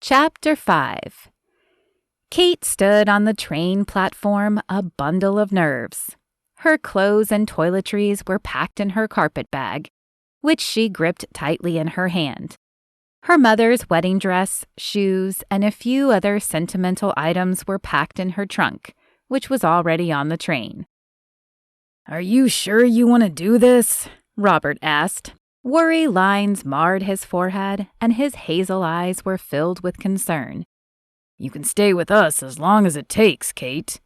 Chapter 5. Kate stood on the train platform, a bundle of nerves. Her clothes and toiletries were packed in her carpet bag, which she gripped tightly in her hand. Her mother's wedding dress, shoes, and a few other sentimental items were packed in her trunk, which was already on the train. "Are you sure you want to do this?" Robert asked. Worry lines marred his forehead, and his hazel eyes were filled with concern. "You can stay with us as long as it takes, Kate."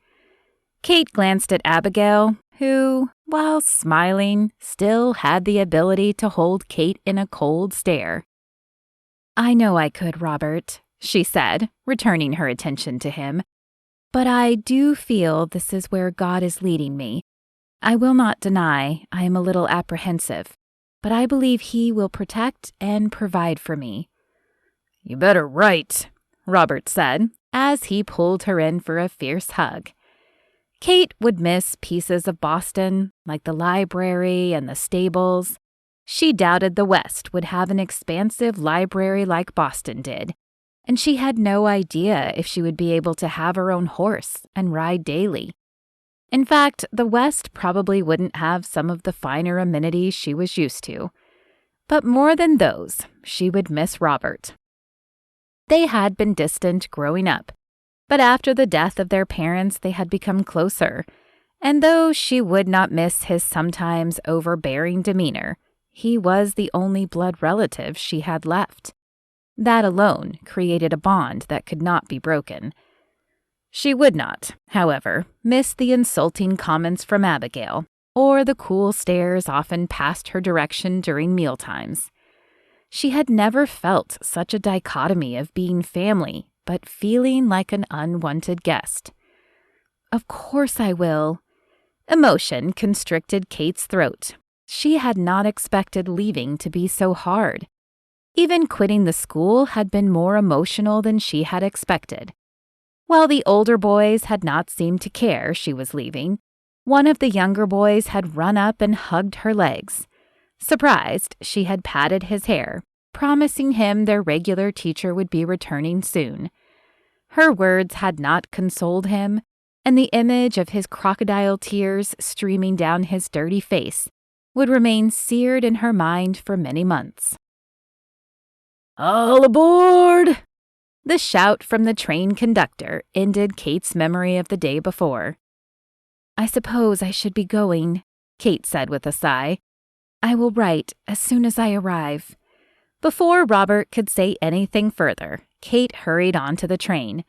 Kate glanced at Abigail, who, while smiling, still had the ability to hold Kate in a cold stare. "I know I could, Robert," she said, returning her attention to him. "But I do feel this is where God is leading me. I will not deny I am a little apprehensive, but I believe He will protect and provide for me." "You better write," Robert said, as he pulled her in for a fierce hug. Kate would miss pieces of Boston, like the library and the stables. She doubted the West would have an expansive library like Boston did, and she had no idea if she would be able to have her own horse and ride daily. In fact, the West probably wouldn't have some of the finer amenities she was used to. But more than those, she would miss Robert. They had been distant growing up, but after the death of their parents they had become closer, and though she would not miss his sometimes overbearing demeanor, he was the only blood relative she had left. That alone created a bond that could not be broken. She would not, however, miss the insulting comments from Abigail, or the cool stares often passed her direction during mealtimes. She had never felt such a dichotomy of being family, but feeling like an unwanted guest. "Of course I will." Emotion constricted Kate's throat. She had not expected leaving to be so hard. Even quitting the school had been more emotional than she had expected. While the older boys had not seemed to care she was leaving, one of the younger boys had run up and hugged her legs. Surprised, she had patted his hair, promising him their regular teacher would be returning soon. Her words had not consoled him, and the image of his crocodile tears streaming down his dirty face would remain seared in her mind for many months. "All aboard!" The shout from the train conductor ended Kate's memory of the day before. "I suppose I should be going," Kate said with a sigh. "I will write as soon as I arrive." Before Robert could say anything further, Kate hurried onto the train.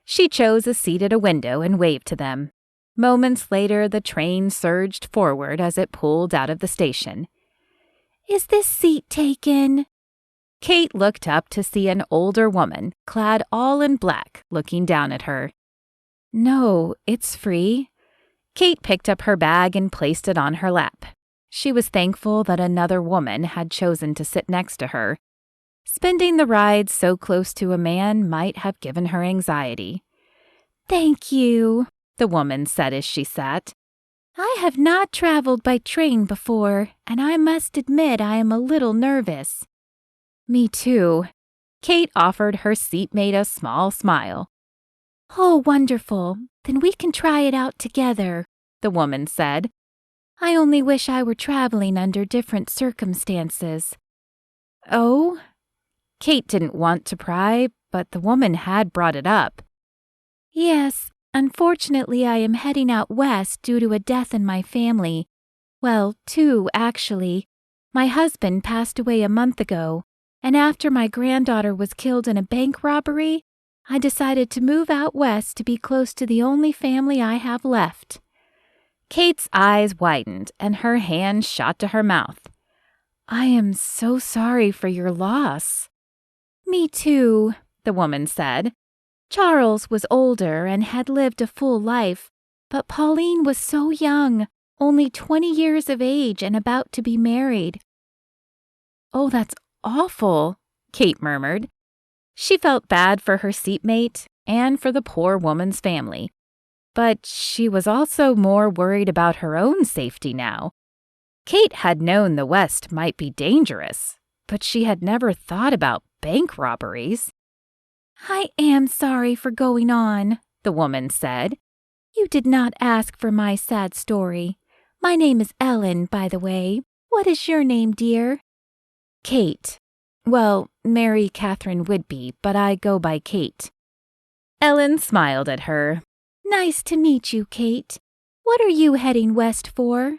She chose a seat at a window and waved to them. Moments later, the train surged forward as it pulled out of the station. "Is this seat taken?" Kate looked up to see an older woman, clad all in black, looking down at her. "No, it's free." Kate picked up her bag and placed it on her lap. She was thankful that another woman had chosen to sit next to her. Spending the ride so close to a man might have given her anxiety. "Thank you," the woman said as she sat. "I have not traveled by train before, and I must admit I am a little nervous." "Me too." Kate offered her seatmate a small smile. "Oh, wonderful. Then we can try it out together," the woman said. "I only wish I were traveling under different circumstances." "Oh?" Kate didn't want to pry, but the woman had brought it up. "Yes, unfortunately I am heading out west due to a death in my family. Well, two, actually. My husband passed away a month ago, and after my granddaughter was killed in a bank robbery, I decided to move out west to be close to the only family I have left." Kate's eyes widened and her hand shot to her mouth. "I am so sorry for your loss." "Me too," the woman said. "Charles was older and had lived a full life, but Pauline was so young, only 20 years of age and about to be married." "Oh, that's awful," Kate murmured. She felt bad for her seatmate and for the poor woman's family. But she was also more worried about her own safety now. Kate had known the West might be dangerous, but she had never thought about bank robberies. I am sorry for going on, the woman said. You did not ask for my sad story. My name is Ellen, by the way. What is your name, dear? Kate. Well, Mary Catherine Whidby, but I go by Kate. Ellen smiled at her. Nice to meet you, Kate. What are you heading west for?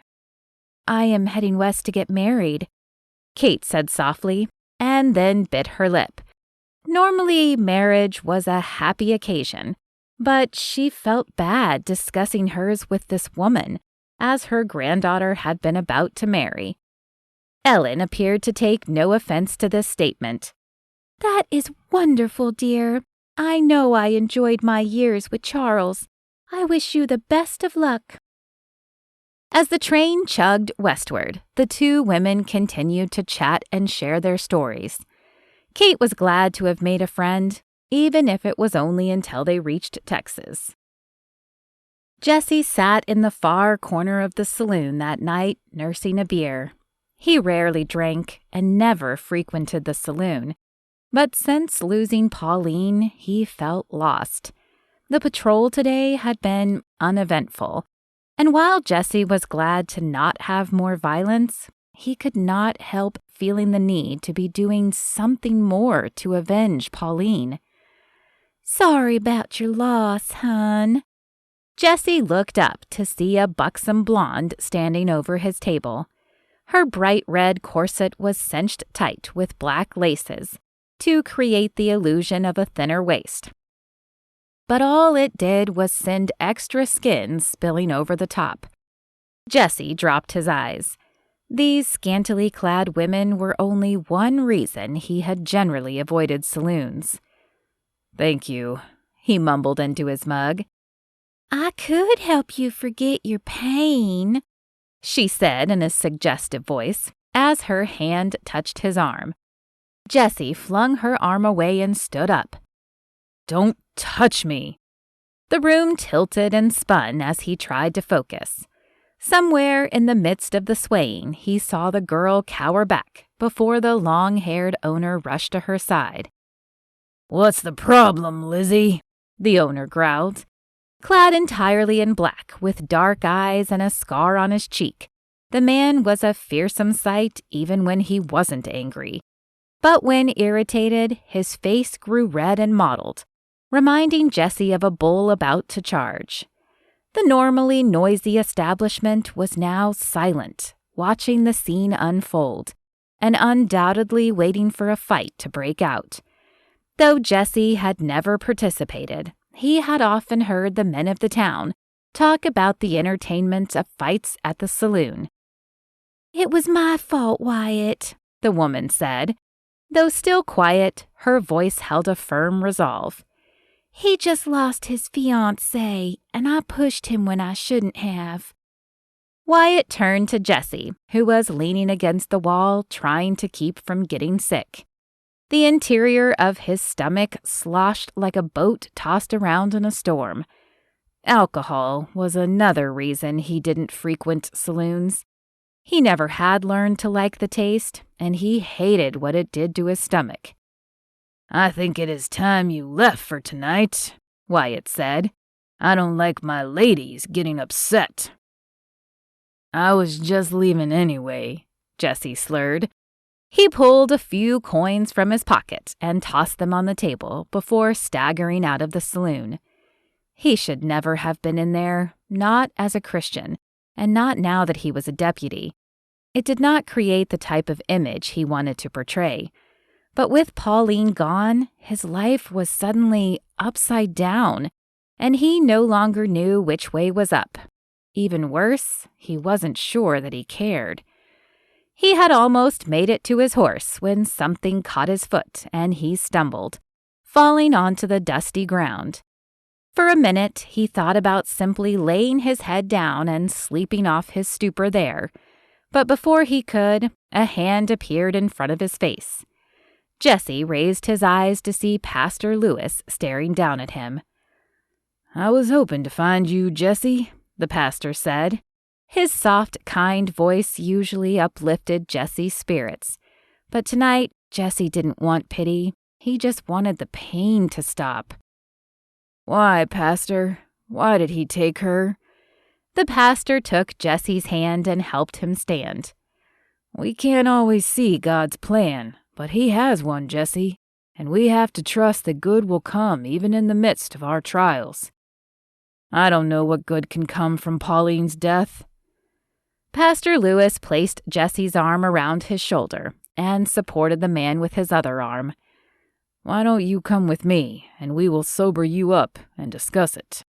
I am heading west to get married, Kate said softly, and then bit her lip. Normally, marriage was a happy occasion, but she felt bad discussing hers with this woman, as her granddaughter had been about to marry. Ellen appeared to take no offense to this statement. That is wonderful, dear. I know I enjoyed my years with Charles. I wish you the best of luck. As the train chugged westward, the two women continued to chat and share their stories. Kate was glad to have made a friend, even if it was only until they reached Texas. Jesse sat in the far corner of the saloon that night, nursing a beer. He rarely drank and never frequented the saloon, but since losing Pauline, he felt lost. The patrol today had been uneventful, and while Jesse was glad to not have more violence, he could not help feeling the need to be doing something more to avenge Pauline. Sorry about your loss, hon. Jesse looked up to see a buxom blonde standing over his table. Her bright red corset was cinched tight with black laces to create the illusion of a thinner waist. But all it did was send extra skin spilling over the top. Jesse dropped his eyes. These scantily clad women were only one reason he had generally avoided saloons. Thank you, he mumbled into his mug. I could help you forget your pain, she said in a suggestive voice as her hand touched his arm. Jesse flung her arm away and stood up. Don't touch me. The room tilted and spun as he tried to focus. Somewhere in the midst of the swaying, he saw the girl cower back before the long-haired owner rushed to her side. What's the problem, Lizzie? The owner growled. Clad entirely in black, with dark eyes and a scar on his cheek, the man was a fearsome sight even when he wasn't angry. But when irritated, his face grew red and mottled, reminding Jesse of a bull about to charge. The normally noisy establishment was now silent, watching the scene unfold, and undoubtedly waiting for a fight to break out. Though Jesse had never participated, he had often heard the men of the town talk about the entertainment of fights at the saloon. It was my fault, Wyatt, the woman said. Though still quiet, her voice held a firm resolve. He just lost his fiancée, and I pushed him when I shouldn't have. Wyatt turned to Jesse, who was leaning against the wall, trying to keep from getting sick. The interior of his stomach sloshed like a boat tossed around in a storm. Alcohol was another reason he didn't frequent saloons. He never had learned to like the taste, and he hated what it did to his stomach. I think it is time you left for tonight, Wyatt said. I don't like my ladies getting upset. I was just leaving anyway, Jesse slurred. He pulled a few coins from his pocket and tossed them on the table before staggering out of the saloon. He should never have been in there, not as a Christian, and not now that he was a deputy. It did not create the type of image he wanted to portray. But with Pauline gone, his life was suddenly upside down, and he no longer knew which way was up. Even worse, he wasn't sure that he cared. He had almost made it to his horse when something caught his foot and he stumbled, falling onto the dusty ground. For a minute, he thought about simply laying his head down and sleeping off his stupor there. But before he could, a hand appeared in front of his face. Jesse raised his eyes to see Pastor Lewis staring down at him. I was hoping to find you, Jesse, the pastor said. His soft, kind voice usually uplifted Jesse's spirits. But tonight, Jesse didn't want pity. He just wanted the pain to stop. "Why, Pastor? Why did he take her?" The pastor took Jesse's hand and helped him stand. "We can't always see God's plan, but He has one, Jesse, and we have to trust that good will come even in the midst of our trials. I don't know what good can come from Pauline's death." Pastor Lewis placed Jesse's arm around his shoulder and supported the man with his other arm. "Why don't you come with me, and we will sober you up and discuss it?"